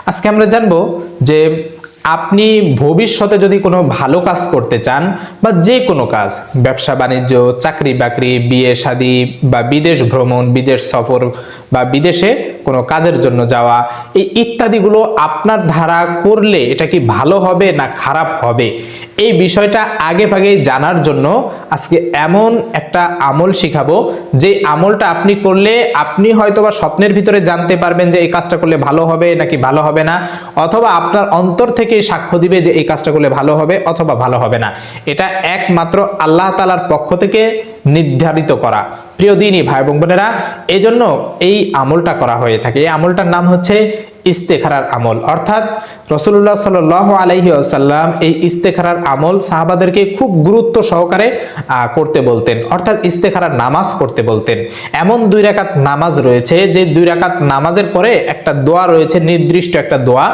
আজকে আমরা জানবো যে আপনি ভবিষ্যতে যদি কোনো ভালো কাজ করতে চান বা যে কোনো কাজ, ব্যবসা বাণিজ্য, চাকরি বাকরি, বিয়ে শাদী বা বিদেশ ভ্রমণ, বিদেশ সফর বা বিদেশে কোনো কাজের জন্য যাওয়া, এই ইত্যাদিগুলো আপনার দ্বারা করলে এটা কি ভালো হবে না খারাপ হবে, এই বিষয়টা আগে ভাগেই জানার জন্য আজকে এমন একটা আমল শিখাবো যে আমলটা আপনি করলে আপনি হয়তোবা স্বপ্নের ভিতরে জানতে পারবেন যে এই কাজটা করলে ভালো হবে নাকি ভালো হবে না, অথবা আপনার অন্তর থেকে সাক্ষ্য দিবে যে এই কাজটা করলে ভালো হবে অথবা ভালো হবে না। এটা একমাত্র আল্লাহ তাআলার পক্ষ থেকে নির্ধারিত করা। প্রিয় দিনী ভাই এবং বোনেরা, এই জন্য এই আমলটা করা হয়ে থাকে। এই আমলটার নাম হচ্ছে ইস্তেখারার আমল। অর্থাৎ রাসূলুল্লাহ সাল্লাল্লাহু আলাইহি ওয়াসাল্লাম এই ইস্তেখারার আমল সাহাবাদেরকে খুব গুরুত্ব সহকারে করতে বলতেন, অর্থাৎ ইস্তেখারার নামাজ পড়তে বলতেন। এমন 2 রাকাত নামাজ রয়েছে যে 2 রাকাত নামাজের পরে একটা দোয়া রয়েছে, নির্দিষ্ট একটা দোয়া।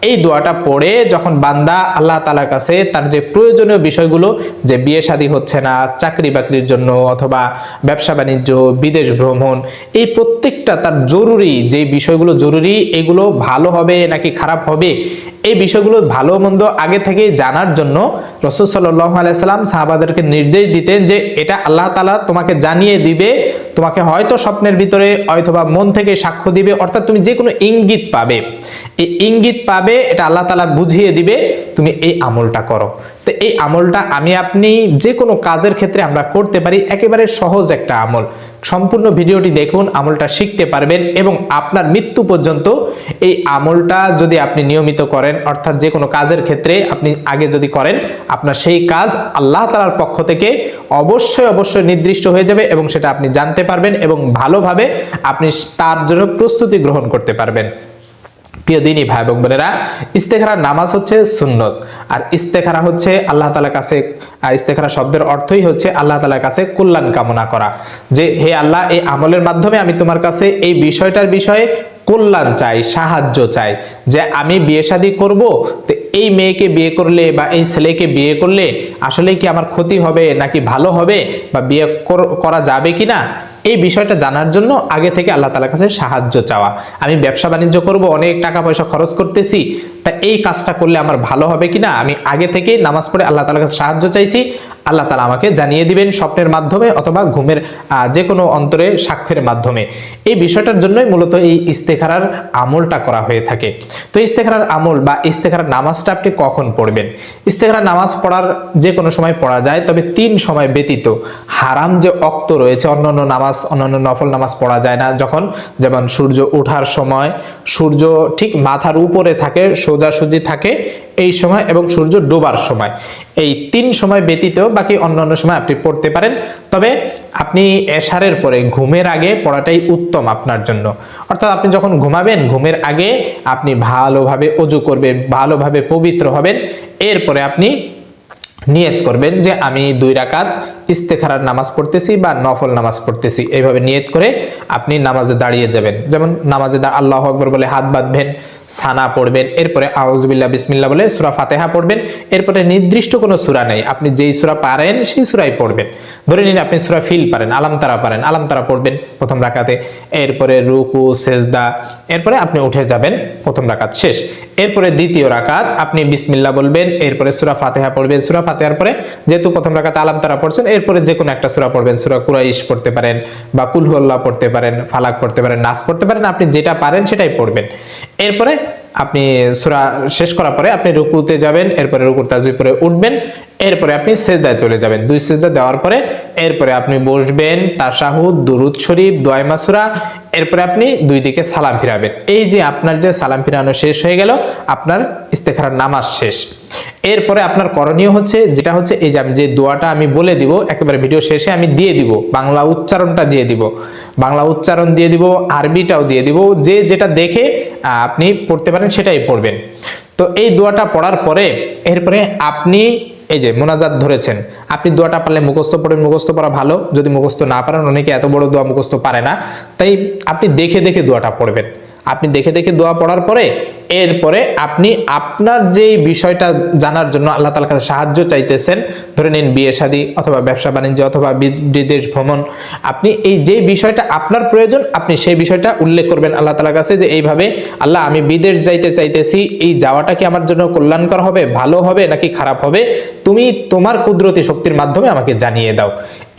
এই দোয়াটা পড়ে যখন বান্দা আল্লাহ তাআলার কাছে তার যে প্রয়োজনীয় বিষয়গুলো, যে বিয়ে শাদী হচ্ছে না, চাকরি বাকরির জন্য অথবা ব্যবসা বাণিজ্য, বিদেশ ভ্রমণ, এই প্রত্যেকটা তার জরুরি যে বিষয়গুলো জরুরি, এগুলো ভালো হবে নাকি খারাপ হবে, এই বিষয়গুলো ভালো মন্দ আগে থেকে জানার জন্য রাসূল সাল্লাল্লাহু আলাইহি সাল্লাম সাহাবাদেরকে নির্দেশ দিতেন যে এটা আল্লাহ তাআলা তোমাকে জানিয়ে দিবে, তোমাকে হয়তো স্বপ্নের ভিতরে অথবা মন থেকে সাক্ষ্য দিবে, অর্থাৎ তুমি যে কোনো ইঙ্গিত পাবে, এই ইঙ্গিত পাবে, এটা আল্লাহ তাআলা বুঝিয়ে দিবে, তুমি এই আমলটা করো। তো এই আমলটা আমি আপনি যে কোনো কাজের ক্ষেত্রে আমরা করতে পারি, একেবারে সহজ একটা আমল। সম্পূর্ণ ভিডিওটি দেখুন, আমলটা শিখতে পারবেন এবং আপনার মৃত্যু পর্যন্ত এই আমলটা যদি আপনি নিয়মিত করেন, অর্থাৎ যে কোনো কাজের ক্ষেত্রে আপনি আগে যদি করেন, আপনার সেই কাজ আল্লাহ তাআলার পক্ষ থেকে অবশ্যই নির্দিষ্ট হয়ে যাবে এবং সেটা আপনি জানতে পারবেন এবং ভালোভাবে আপনি তার জন্য প্রস্তুতি গ্রহণ করতে পারবেন। প্রিয় দিনী ভাই এবং বোনেরা, ইস্তেখারার নামাজ হচ্ছে সুন্নত, আর ইস্তেখারা হচ্ছে আল্লাহ তাআলার কাছে, ইস্তেখারা শব্দের অর্থই হচ্ছে আল্লাহ তাআলার কাছে কল্যাণ কামনা করা, যে হে আল্লাহ, এই আমলের মাধ্যমে আমি তোমার কাছে এই বিষয়টার বিষয়ে কল্যাণ চাই, সাহায্য চাই, যে আমি বিয়ে শাদী করব, তো এই মেয়েকে বিয়ে করলে বা এই ছেলেকে বিয়ে করলে আসলে কি আমার ক্ষতি হবে নাকি ভালো হবে, বা বিয়ে করা যাবে কিনা, এই বিষয়টা জানার জন্য আগে থেকে আল্লাহ তাআলার কাছে সাহায্য চাওয়া। আমি ব্যবসা বাণিজ্য করব, অনেক টাকা পয়সা খরচ করতেছি, তা এই কাজটা করলে আমার ভালো হবে কিনা, আমি আগে থেকে নামাজ পড়ে আল্লাহ তাআলার কাছে সাহায্য চাইছি, আল্লাহ তাআলা আমাকে জানিয়ে দিবেন স্বপ্নের মাধ্যমে অথবা ঘুমের যে কোনো অন্তরে সাক্ষ্যের মাধ্যমে। এই বিষয়টার জন্যই মূলত এই ইস্তেখারার আমলটা করা হয়ে থাকে। তো ইস্তেখারার আমল বা ইস্তেখারার নামাজটা আপনি কখন পড়বেন? ইস্তেখারার নামাজ পড়ার যে কোনো সময় পড়া যায়, তবে 3 সময় ব্যতীত। হারাম যে ওয়াক্ত রয়েছে, অন্যান্য নামাজ, অন্যান্য নফল নামাজ পড়া যায় না যখন, যেমন সূর্য ওঠার সময়, সূর্য ঠিক মাথার উপরে থাকে, সোজাসুজি থাকে এই সময়, এবং সূর্য ডোবার সময়, এই 3 সময় ব্যতীত বাকি অন্যান্য সময় আপনি পড়তে পারেন। তবে আপনি এশারের পরে ঘুমের আগে পড়াটাই উত্তম আপনার জন্য। অর্থাৎ আপনি যখন ঘুমাবেন, ঘুমের আগে আপনি ভালোভাবে ওযু করবেন, ভালোভাবে পবিত্র হবেন, এরপরে আপনি নিয়ত করবেন যে আমি 2 রাকাত ইস্তেখারার নামাজ পড়তেছি বা নফল নামাজ পড়তেছি। এইভাবে নিয়ত করে আপনি নামাজে দাঁড়িয়ে যাবেন। যেমন নামাজে আল্লাহু আকবার বলে হাত বাঁধবেন, সানা পড়বেন, এরপরে আউযুবিল্লাহ বিসমিল্লাহ বলে সূরা ফাতিহা পড়বেন। এরপরে নির্দিষ্ট কোনো সূরা নেই, আপনি যেই সূরা পারেন সেই সূরাই পড়বেন। ধরে নিন আপনি সূরা ফিল পারেন, আলাম তারা পারেন, আলাম তারা পড়বেন প্রথম রাকাতে, এরপরে রুকু সেজদা, এরপরে আপনি উঠে যাবেন, প্রথম রাকাত শেষ। এরপরে দ্বিতীয় রাকাত আপনি বিসমিল্লাহ বলবেন, এরপরে সূরা ফাতিহা পড়বেন, সূরা ফাতিহার পরে যেহেতু প্রথম রাকাতে আলাম তারা পড়ছেন, এরপরে যে কোনো একটা সূরা পড়বেন, সূরা কুরাইশ পড়তে পারেন বা কুল হুয়াল্লাহ পড়তে পারেন, ফালাক পড়তে পারেন, নাস পড়তে পারেন, আপনি যেটা পারেন সেটাই পড়বেন। এরপরে আপনি সূরা শেষ করার পরে আপনি রুকুতে যাবেন, এরপরে রুকুর তাসবিহ পরে উঠবেন, এরপরে আপনি সিজদায় চলে যাবেন। 2 সিজদা দেওয়ার পরে এরপরে আপনি বসবেন, তাশাহুদ, দুরুদ শরীফ, দোয়া মাসুরা, এরপরে আপনি 2 দিকে সালাম ফিরাবেন। এই যে আপনার যে সালাম ফিরানো শেষ হয়ে গেল, আপনার ইস্তেখারার নামাজ শেষ। এরপরে আপনার করণীয় হচ্ছে, যেটা হচ্ছে এই যে আমি যে দোয়াটা আমি বলে দিব, একেবারে ভিডিও শেষে আমি দিয়ে দিব, বাংলা উচ্চারণটা দিয়ে দিব, বাংলা উচ্চারণ দিয়ে দিব, আরবিটাও দিয়ে দিব, যে যেটা দেখে আপনি পড়তে পারেন সেটাই পড়বেন। তো এই দোয়াটা পড়ার পরে এরপরে আপনি এই যে মোনাজাত ধরেছেন, আপনি দোয়াটা পারলে মুখস্থ পড়েন, মুখস্থ পড়া ভালো। যদি মুখস্থ না পারেন, অনেকে এত বড় দোয়া মুখস্থ পারে না, তাই আপনি দেখে দেখে দোয়াটা পড়বেন। আপনি দেখে দেখে দোয়া পড়ার পরে এরপরে আপনি আপনার যে বিষয়টা জানার জন্য আল্লাহ তাআলার কাছে সাহায্য চাইতেছেন, ধরে নিন বিয়ে শাদী অথবা ব্যবসা বাণিজ্য অথবা বিদেশ ভ্রমণ, আপনি এই যে বিষয়টা আপনার প্রয়োজন আপনি সেই বিষয়টা উল্লেখ করবেন আল্লাহ তাআলার কাছে যে এইভাবে আল্লাহ আমি বিদেশ যাইতে চাইতেছি, এই যাওয়াটা কি আমার জন্য কল্যাণকর হবে, ভালো হবে নাকি খারাপ হবে, তুমি তোমার কুদরতি শক্তির মাধ্যমে আমাকে জানিয়ে দাও।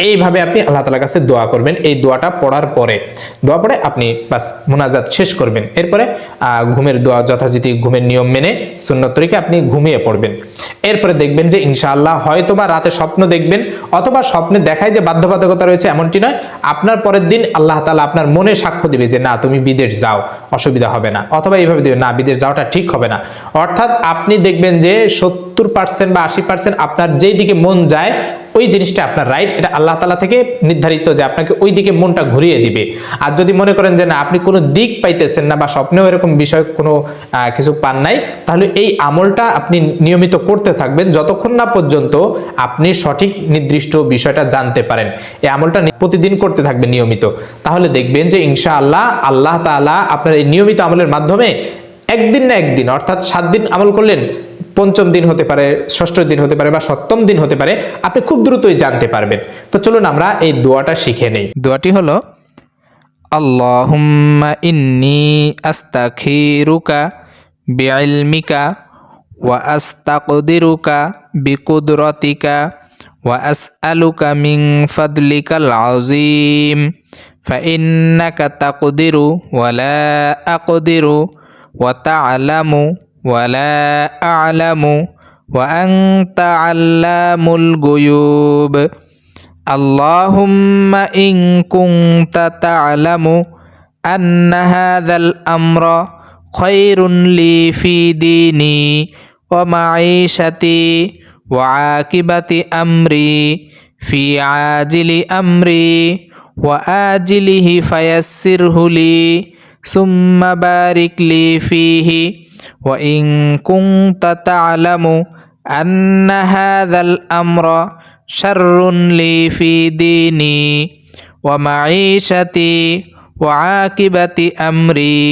এইভাবে আপনি আল্লাহ তাআলার কাছে দোয়া করবেন। এই দোয়াটা পড়ার পরে আপনি বাস মুনাজাত শেষ করবেন। এরপরে ঘুমের দোয়া যথারীতি ঘুমের নিয়ম মেনে সুন্নত তরিকে আপনি ঘুমিয়ে পড়বেন। এরপরে দেখবেন যে ইনশাআল্লাহ হয়তোবা রাতে স্বপ্ন দেখবেন, অথবা স্বপ্নে দেখায় যে বাধ্যবাধকতা রয়েছে এমনটি নয়, আপনার পরের দিন আল্লাহ তাআলা আপনার মনে সাক্ষ্য দিবে যে না তুমি বিদেশ যাও, অসুবিধা হবে না, অথবা এইভাবে দিবে না বিদেশ যাওয়াটা ঠিক হবে না। অর্থাৎ আপনি দেখবেন যে 70% বা 80% আপনার যেই দিকে মন যায় ওই জিনিসটা আপনার রাইট, এটা আল্লাহ তাআলা থেকে নির্ধারিত যে আপনাকে ওই দিকে মনটা ঘুরিয়ে দিবে। আর যদি মনে করেন যে না আপনি কোনো দিক পাইতেছেন না বা স্বপ্নেও এরকম বিষয় কোনো কিছু পান নাই, তাহলে এই আমলটা আপনি নিয়মিত করতে থাকবেন যতক্ষণ না পর্যন্ত আপনি সঠিক নির্দিষ্ট বিষয়টা জানতে পারেন। এই আমলটা প্রতিদিন করতে থাকবেন নিয়মিত, তাহলে দেখবেন যে ইনশাআল্লাহ আল্লাহ তাআলা আপনার এই নিয়মিত আমলের মাধ্যমে একদিন না একদিন, অর্থাৎ 7 দিন আমল করলেন, 5ম দিন হতে পারে, 6ষ্ঠ দিন হতে পারে বা 7ম দিন হতে পারে, আপনি খুব দ্রুতই জানতে পারবেন। তো চলুন আমরা এই দোয়াটা শিখে নেই। দোয়াটি হলো আল্লাহুম্মা ইন্নী আস্তাগফিরুকা বিইলমিকা ওয়া আস্তাকদিরুকা বিকুদরাতিকা ওয়া আসআলুকা মিন ফাদলিকাল আযীম ফাইন্নাকা তাকদিরু ওয়া লা আকদিরু ওয়া তা'লামু ওয়ালা আ'লামু ওয়া আনতা আল্লামুল গুয়ুব আল্লাহুম্মা ইন কুনতা তা'লামু আন্না হাযাল আমরা খায়রুন লি ফি দীনি ওয়া মাঈশাতি ওয়া আকিবাতি আমরি ফি আজিলি আমরি ওয়া আজিলিহি ফায়াসসিরহু লি সুম্মা বারিক লি ফিহি وإن كنت تعلم أن هذا الأمر شر لي في ديني ومعيشتي وعاقبة أمري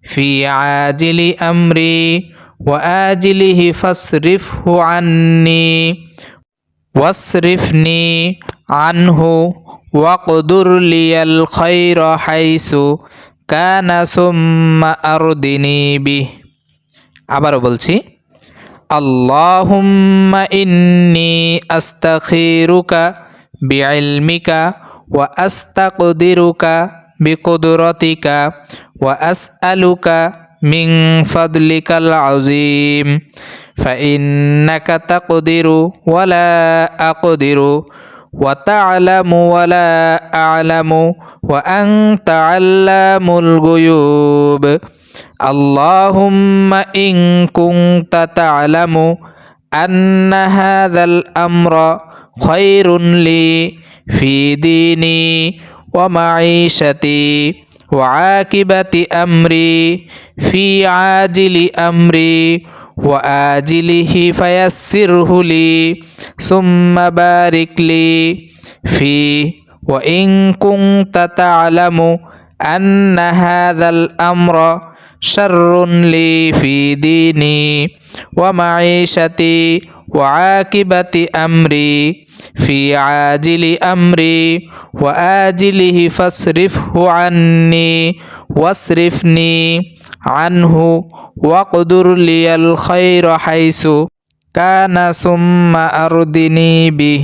في عاجل أمري وآجله فاصرفه عني واصرفني عنه واقدر لي الخير حيث كان ثم أردني به। আবারও বলছি, আল্লাহুম্মা ইন্নী আস্তাগফিরুকা বিইলমিকা ওয়া আস্তাকদিরুকা বিকুদরাতিকা ওয়া আসআলুকা মিন ফাদলিকাল আযীম ফাইন্নাকা তাকদিরু ওয়া লা আকদিরু ওয়া তা'লামু ওয়া লা আ'লামু ওয়া আনতা আল্লামুল গুয়ুব اللهم إن كنت تعلم أن هذا الأمر خير لي في ديني ومعيشتي وعاقبة أمري في عاجل أمري وآجله فيسره لي ثم بارك لي فيه وإن كنت تعلم أن هذا الأمر شر لي في ديني ومعيشتي وعاقبة أمري في عاجل أمري وآجله فاصرفه عني واصرفني عنه واقدر لي الخير حيث كان ثم أردني به